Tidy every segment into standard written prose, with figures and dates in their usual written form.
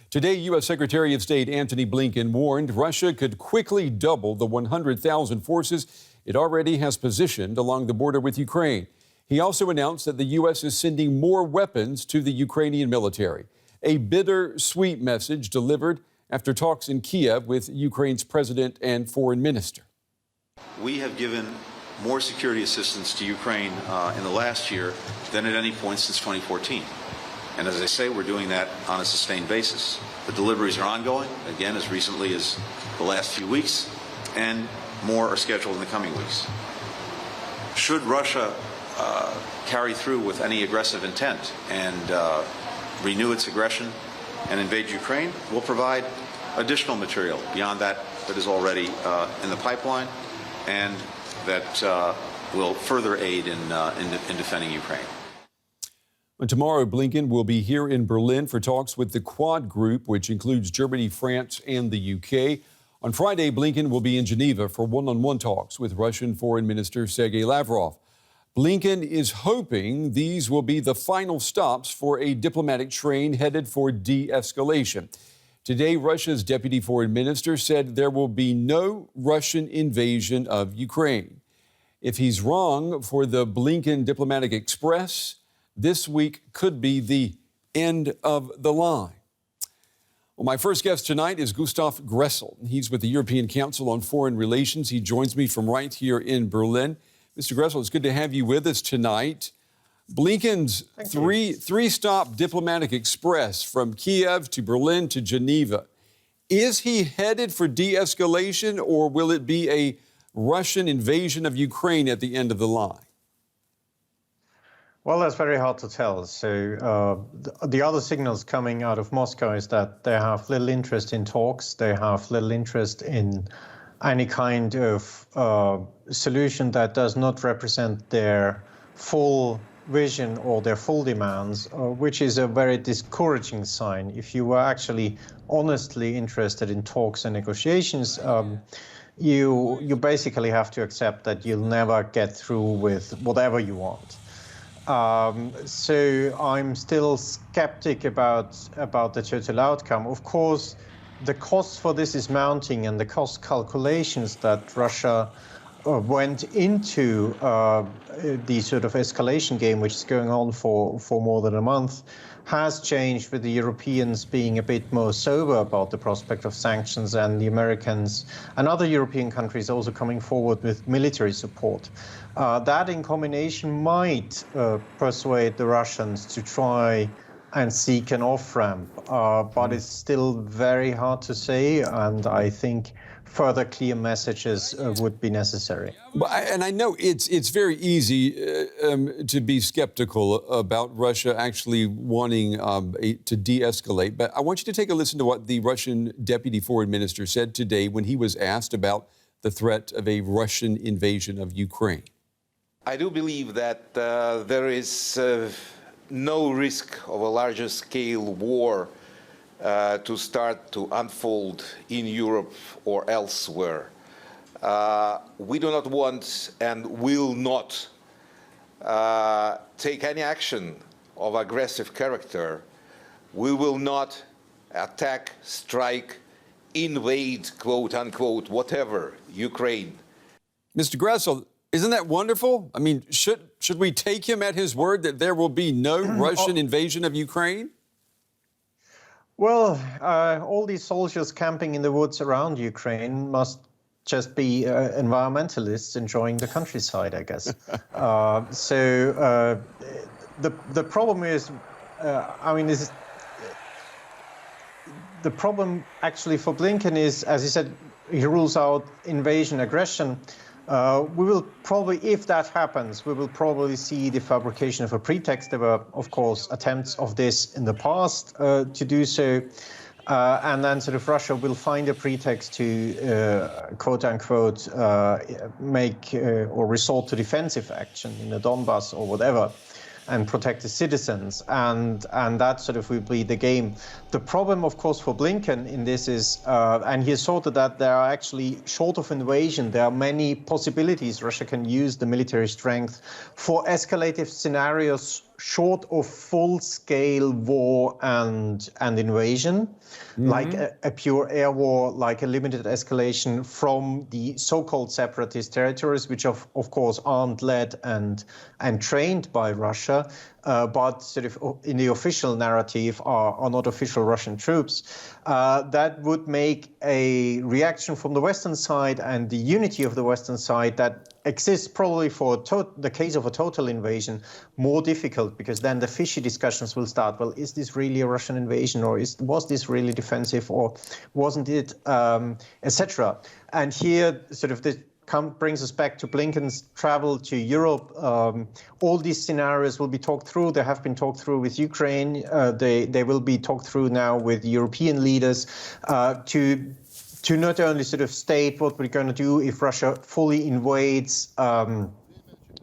Today, U.S. Secretary of State Antony Blinken warned Russia could quickly double the 100,000 forces it already has positioned along the border with Ukraine. He also announced that the U.S. is sending more weapons to the Ukrainian military. A bittersweet message delivered after talks in Kiev with Ukraine's president and foreign minister. We have given more security assistance to Ukraine in the last year than at any point since 2014. And as I say, we're doing that on a sustained basis. The deliveries are ongoing, again, as recently as the last few weeks, and more are scheduled in the coming weeks. Should Russia carry through with any aggressive intent and renew its aggression and invade Ukraine, we'll provide additional material beyond that is already in the pipeline and that will further aid in defending Ukraine. Tomorrow, Blinken will be here in Berlin for talks with the Quad Group, which includes Germany, France, and the UK. On Friday, Blinken will be in Geneva for one-on-one talks with Russian Foreign Minister Sergei Lavrov. Blinken is hoping these will be the final stops for a diplomatic train headed for de-escalation. Today, Russia's deputy foreign minister said there will be no Russian invasion of Ukraine. If he's wrong for the Blinken diplomatic express, this week could be the end of the line. Well, my first guest tonight is Gustav Gressel. He's with the European Council on Foreign Relations. He joins me from right here in Berlin. Mr. Gressel, it's good to have you with us tonight. Blinken's three-stop diplomatic express from Kiev to Berlin to Geneva. Is he headed for de-escalation, or will it be a Russian invasion of Ukraine at the end of the line? Well, that's very hard to tell. So the other signals coming out of Moscow is that they have little interest in talks. They have little interest in any kind of solution that does not represent their full vision or their full demands, which is a very discouraging sign. If you were actually honestly interested in talks and negotiations, you basically have to accept that you'll never get through with whatever you want. So I'm still skeptic about the total outcome. Of course, the cost for this is mounting, and the cost calculations that Russia went into the sort of escalation game, which is going on for more than a month, has changed, with the Europeans being a bit more sober about the prospect of sanctions, and the Americans and other European countries also coming forward with military support. That in combination might persuade the Russians to try and seek an off-ramp, but it's still very hard to say, and I think further clear messages would be necessary. And I know it's very easy to be skeptical about Russia actually wanting to de-escalate, but I want you to take a listen to what the Russian deputy foreign minister said today when he was asked about the threat of a Russian invasion of Ukraine. I do believe that there is no risk of a larger scale war to start to unfold in Europe or elsewhere. We do not want and will not take any action of aggressive character. We will not attack, strike, invade, quote unquote, whatever, Ukraine. Mr. Gressel, isn't that wonderful? I mean, should we take him at his word that there will be no Russian invasion of Ukraine? Well, all these soldiers camping in the woods around Ukraine must just be environmentalists enjoying the countryside, I guess. The problem is, the problem actually for Blinken is, as he said, he rules out invasion, aggression. We will probably, if that happens, we will probably see the fabrication of a pretext. There were, of course, attempts of this in the past to do so. And then sort of Russia will find a pretext to, quote unquote, make or resort to defensive action in the Donbass or whatever, and protect the citizens. And that sort of will be the game. The problem, of course, for Blinken in this is, and he has sorted that there are actually, short of invasion, there are many possibilities Russia can use the military strength for escalative scenarios short of full-scale war and invasion, like a pure air war, like a limited escalation from the so-called separatist territories, which of course aren't led and trained by Russia, but sort of in the official narrative are not official Russian troops. That would make a reaction from the Western side and the unity of the Western side that exists probably for the case of a total invasion more difficult, because then the fishy discussions will start. Well, is this really a Russian invasion, or was this really defensive, or wasn't it, etc. And here, sort of, this brings us back to Blinken's travel to Europe. All these scenarios will be talked through. They have been talked through with Ukraine. They will be talked through now with European leaders to not only sort of state what we're going to do if Russia fully invades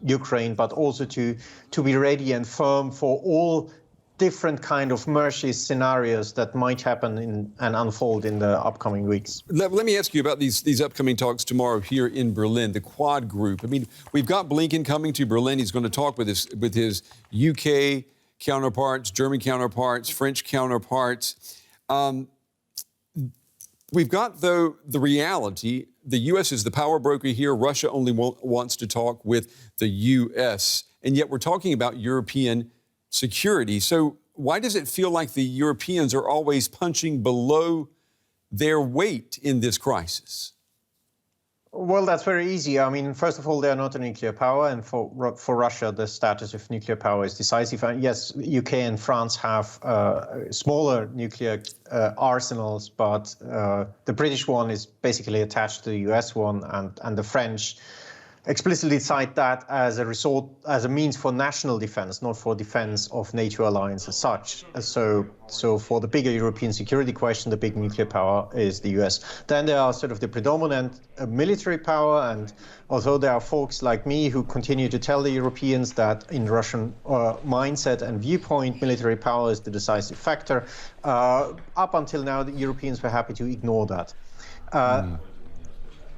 Ukraine, but also to be ready and firm for all different kind of mercy scenarios that might happen and unfold in the upcoming weeks. Let me ask you about these upcoming talks tomorrow here in Berlin, the Quad Group. I mean, we've got Blinken coming to Berlin. He's going to talk with his UK counterparts, German counterparts, French counterparts. We've got, though, the reality. The U.S. is the power broker here. Russia only wants to talk with the U.S., and yet we're talking about European security. So why does it feel like the Europeans are always punching below their weight in this crisis? Well, that's very easy. I mean, first of all, they are not a nuclear power, and for Russia, the status of nuclear power is decisive. And yes, UK and France have smaller nuclear arsenals, but the British one is basically attached to the US one, and the French explicitly cite that as a means for national defense, not for defense of NATO alliance as such. So for the bigger European security question, the big nuclear power is the US. Then there are sort of the predominant military power, and although there are folks like me who continue to tell the Europeans that in Russian mindset and viewpoint, military power is the decisive factor, up until now, the Europeans were happy to ignore that.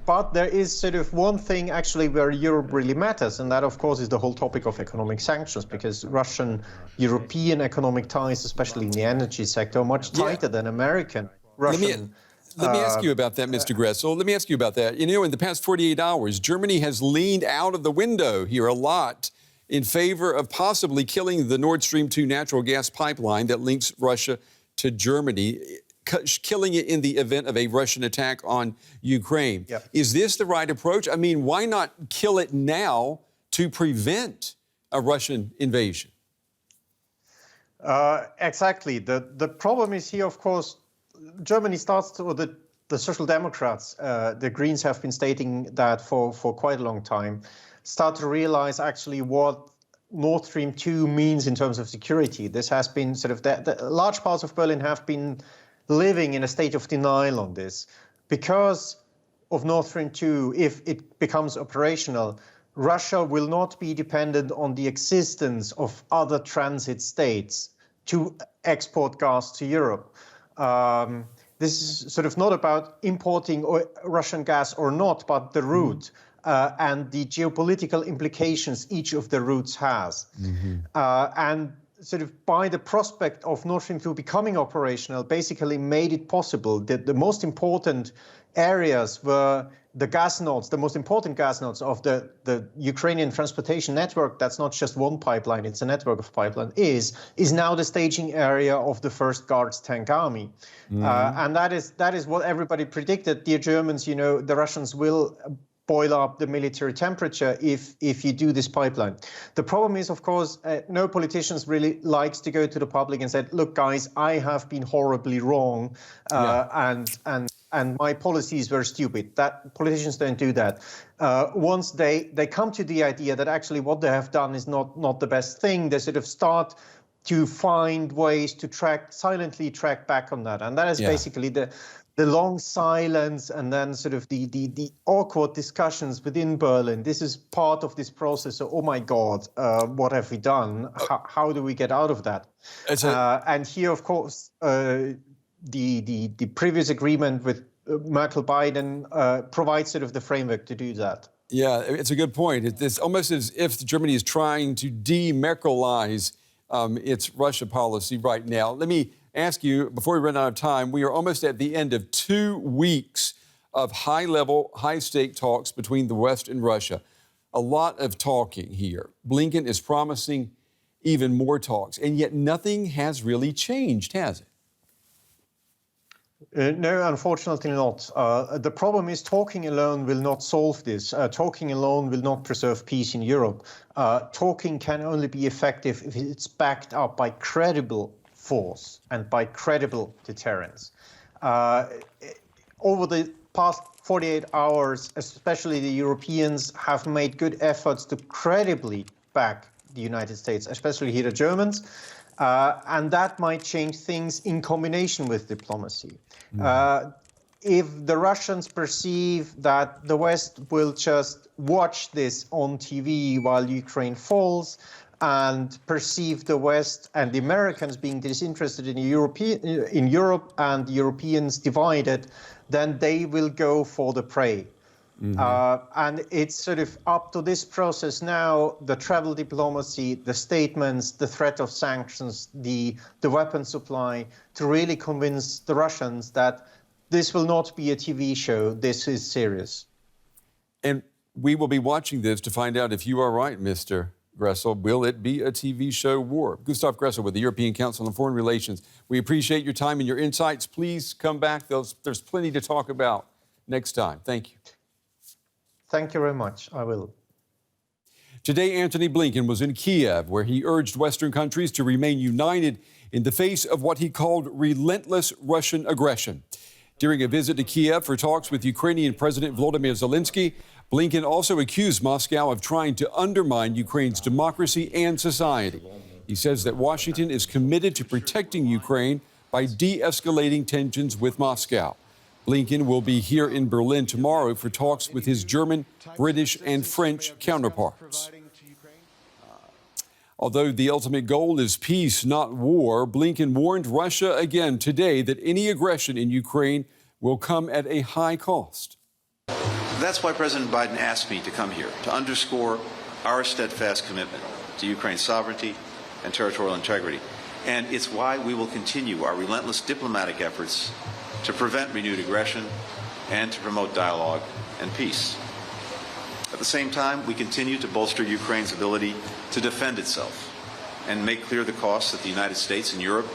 But there is sort of one thing actually where Europe really matters, and that, of course, is the whole topic of economic sanctions, because Russian-European economic ties, especially in the energy sector, are much tighter than American. Let me ask you about that, Mr. Gressel. Let me ask you about that. You know, in the past 48 hours, Germany has leaned out of the window here a lot in favor of possibly killing the Nord Stream 2 natural gas pipeline that links Russia to Germany, killing it in the event of a Russian attack on Ukraine. Yep. Is this the right approach? I mean, why not kill it now to prevent a Russian invasion? Exactly. The problem is here, of course, Germany starts to, or the Social Democrats, the Greens have been stating that for quite a long time, start to realize actually what Nord Stream 2 means in terms of security. This has been sort of, the large parts of Berlin have been living in a state of denial on this. Because of Nord Stream 2, if it becomes operational, Russia will not be dependent on the existence of other transit states to export gas to Europe. This is sort of not about importing Russian gas or not, but the route and the geopolitical implications each of the routes has. And sort of by the prospect of Nord Stream 2 becoming operational, basically made it possible that the most important areas were the gas nodes, the most important gas nodes of the Ukrainian transportation network. That's not just one pipeline, it's a network of pipelines, is now the staging area of the first Guards tank army. And that is what everybody predicted. Dear Germans, you know, the Russians will boil up the military temperature if you do this pipeline. The problem is, of course, no politicians really likes to go to the public and say, look, guys, I have been horribly wrong, and my policies were stupid. That politicians don't do that. Once they come to the idea that actually what they have done is not the best thing, they sort of start to find ways to silently track back on that. And that is basically the long silence and then sort of the awkward discussions within Berlin. This is part of this process. So, oh my God, what have we done? How do we get out of that? And here, of course, the previous agreement with Merkel-Biden provides sort of the framework to do that. Yeah, it's a good point. It's almost as if Germany is trying to de-Merkelize its Russia policy right now. Let me ask you, before we run out of time, we are almost at the end of 2 weeks of high-level, high-stake talks between the West and Russia. A lot of talking here. Blinken is promising even more talks, and yet nothing has really changed, has it? No, unfortunately not. The problem is talking alone will not solve this. Talking alone will not preserve peace in Europe. Talking can only be effective if it's backed up by credible force and by credible deterrence. Over the past 48 hours, especially the Europeans have made good efforts to credibly back the United States, especially here the Germans. And that might change things in combination with diplomacy. If the Russians perceive that the West will just watch this on TV while Ukraine falls and perceive the West and the Americans being disinterested in Europe and the Europeans divided, then they will go for the prey. And it's sort of up to this process now, the travel diplomacy, the statements, the threat of sanctions, the weapon supply, to really convince the Russians that this will not be a TV show, this is serious. And we will be watching this to find out if you are right, Mr. Gressel. Will it be a TV show war? Gustav Gressel with the European Council on Foreign Relations. We appreciate your time and your insights. Please come back. There's plenty to talk about next time. Thank you. Thank you very much. I will. Today, Antony Blinken was in Kiev, where he urged Western countries to remain united in the face of what he called relentless Russian aggression. During a visit to Kiev for talks with Ukrainian President Volodymyr Zelensky, Blinken also accused Moscow of trying to undermine Ukraine's democracy and society. He says that Washington is committed to protecting Ukraine by de-escalating tensions with Moscow. Blinken will be here in Berlin tomorrow for talks with his German, British, and French counterparts. Although the ultimate goal is peace, not war, Blinken warned Russia again today that any aggression in Ukraine will come at a high cost. That's why President Biden asked me to come here, to underscore our steadfast commitment to Ukraine's sovereignty and territorial integrity. And it's why we will continue our relentless diplomatic efforts to prevent renewed aggression and to promote dialogue and peace. At the same time, we continue to bolster Ukraine's ability to defend itself and make clear the costs that the United States and Europe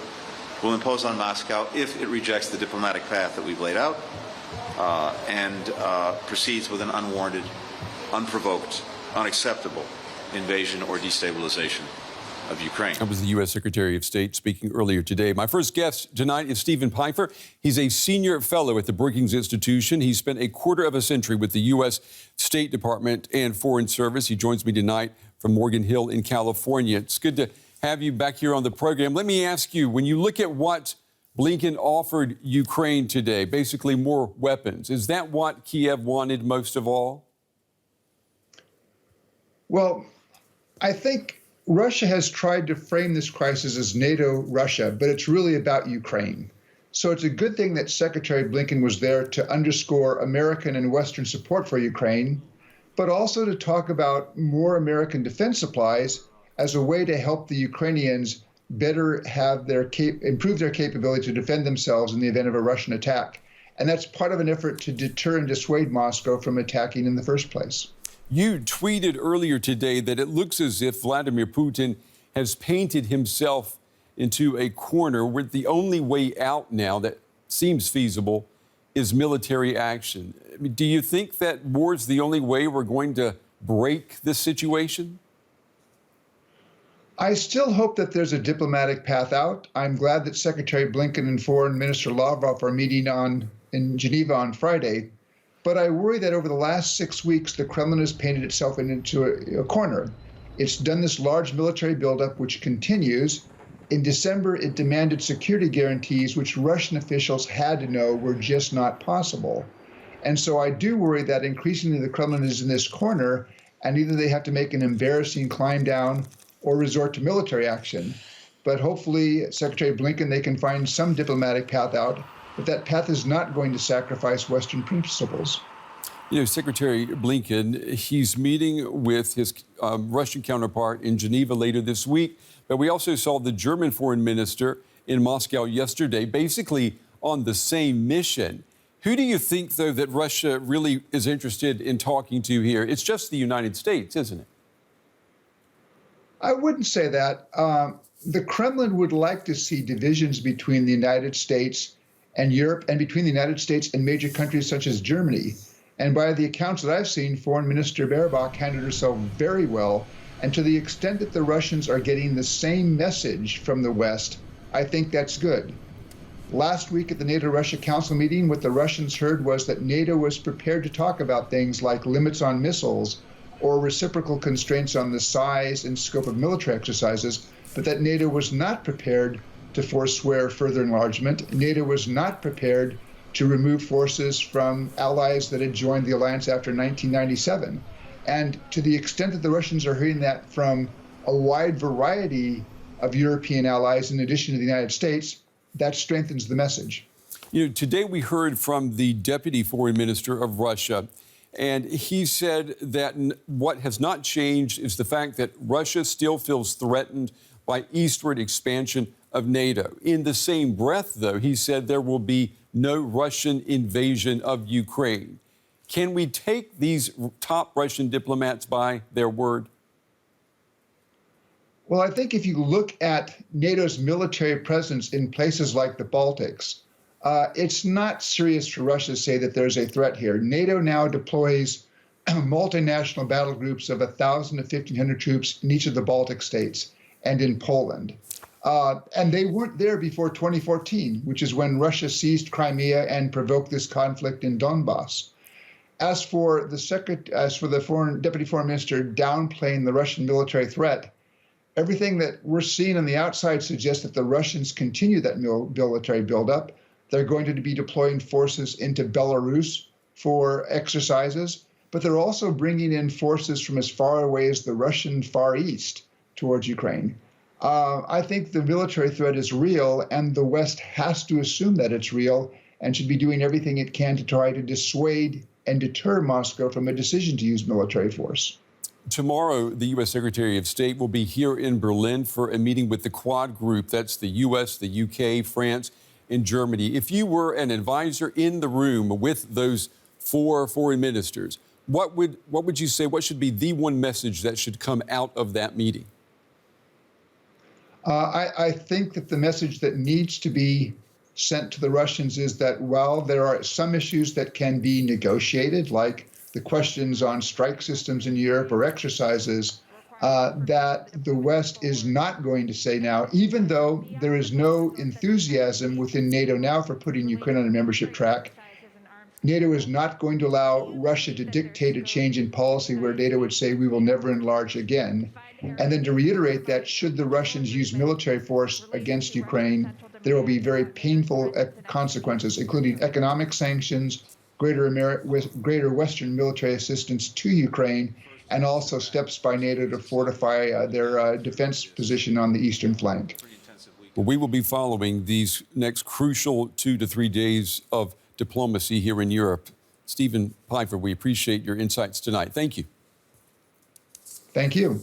will impose on Moscow if it rejects the diplomatic path that we've laid out and proceeds with an unwarranted, unprovoked, unacceptable invasion or destabilization of Ukraine. That was the U.S. Secretary of State speaking earlier today. My first guest tonight is Stephen Pifer. He's a senior fellow at the Brookings Institution. He spent a quarter of a century with the U.S. State Department and Foreign Service. He joins me tonight from Morgan Hill in California. It's good to have you back here on the program. Let me ask you, when you look at what Blinken offered Ukraine today, basically more weapons, is that what Kiev wanted most of all? Well, I think Russia has tried to frame this crisis as NATO-Russia, but it's really about Ukraine. So it's a good thing that Secretary Blinken was there to underscore American and Western support for Ukraine, but also to talk about more American defense supplies as a way to help the Ukrainians better have improve their capability to defend themselves in the event of a Russian attack. And that's part of an effort to deter and dissuade Moscow from attacking in the first place. You tweeted earlier today that it looks as if Vladimir Putin has painted himself into a corner where the only way out now that seems feasible is military action. I mean, do you think that war's the only way we're going to break this situation? I still hope that there's a diplomatic path out. I'm glad that Secretary Blinken and Foreign Minister Lavrov are meeting in Geneva on Friday. But I worry that over the last 6 weeks, the Kremlin has painted itself into a corner. It's done this large military buildup, which continues. In December, it demanded security guarantees, which Russian officials had to know were just not possible. And so I do worry that increasingly the Kremlin is in this corner, and either they have to make an embarrassing climb down or resort to military action. But hopefully, Secretary Blinken, they can find some diplomatic path out. But that path is not going to sacrifice Western principles. You know, Secretary Blinken, he's meeting with his Russian counterpart in Geneva later this week. But we also saw the German foreign minister in Moscow yesterday, basically on the same mission. Who do you think, though, that Russia really is interested in talking to here? It's just the United States, isn't it? I wouldn't say that. The Kremlin would like to see divisions between the United States and Europe and between the United States and major countries such as Germany. And by the accounts that I've seen, Foreign Minister Baerbock handled herself very well. And to the extent that the Russians are getting the same message from the West, I think that's good. Last week at the NATO-Russia Council meeting, what the Russians heard was that NATO was prepared to talk about things like limits on missiles or reciprocal constraints on the size and scope of military exercises, but that NATO was not prepared to forswear further enlargement. NATO was not prepared to remove forces from allies that had joined the alliance after 1997. And to the extent that the Russians are hearing that from a wide variety of European allies in addition to the United States, that strengthens the message. You know, today we heard from the deputy foreign minister of Russia, and he said that what has not changed is the fact that Russia still feels threatened by eastward expansion of NATO. In the same breath, though, he said there will be no Russian invasion of Ukraine. Can we take these top Russian diplomats by their word? Well, I think if you look at NATO's military presence in places like the Baltics, it's not serious for Russia to say that there's a threat here. NATO now deploys multinational battle groups of 1,000 to 1,500 troops in each of the Baltic states and in Poland. And they weren't there before 2014, which is when Russia seized Crimea and provoked this conflict in Donbass. As for the deputy foreign minister downplaying the Russian military threat, everything that we're seeing on the outside suggests that the Russians continue that military buildup. They're going to be deploying forces into Belarus for exercises, but they're also bringing in forces from as far away as the Russian Far East towards Ukraine. I think the military threat is real, and the West has to assume that it's real and should be doing everything it can to try to dissuade and deter Moscow from a decision to use military force. Tomorrow, the U.S. Secretary of State will be here in Berlin for a meeting with the Quad Group. That's the U.S., the U.K., France, and Germany. If you were an advisor in the room with those four foreign ministers, what would you say? What should be the one message that should come out of that meeting? I think that the message that needs to be sent to the Russians is that while there are some issues that can be negotiated, like the questions on strike systems in Europe or exercises, that the West is not going to say now, even though there is no enthusiasm within NATO now for putting Ukraine on a membership track, NATO is not going to allow Russia to dictate a change in policy where NATO would say we will never enlarge again. And then to reiterate that should the Russians use military force against Ukraine, there will be very painful consequences, including economic sanctions, greater Western military assistance to Ukraine, and also steps by NATO to fortify their defense position on the eastern flank. Well, we will be following these next crucial 2 to 3 days of diplomacy here in Europe. Stephen Pifer, we appreciate your insights tonight. Thank you. Thank you.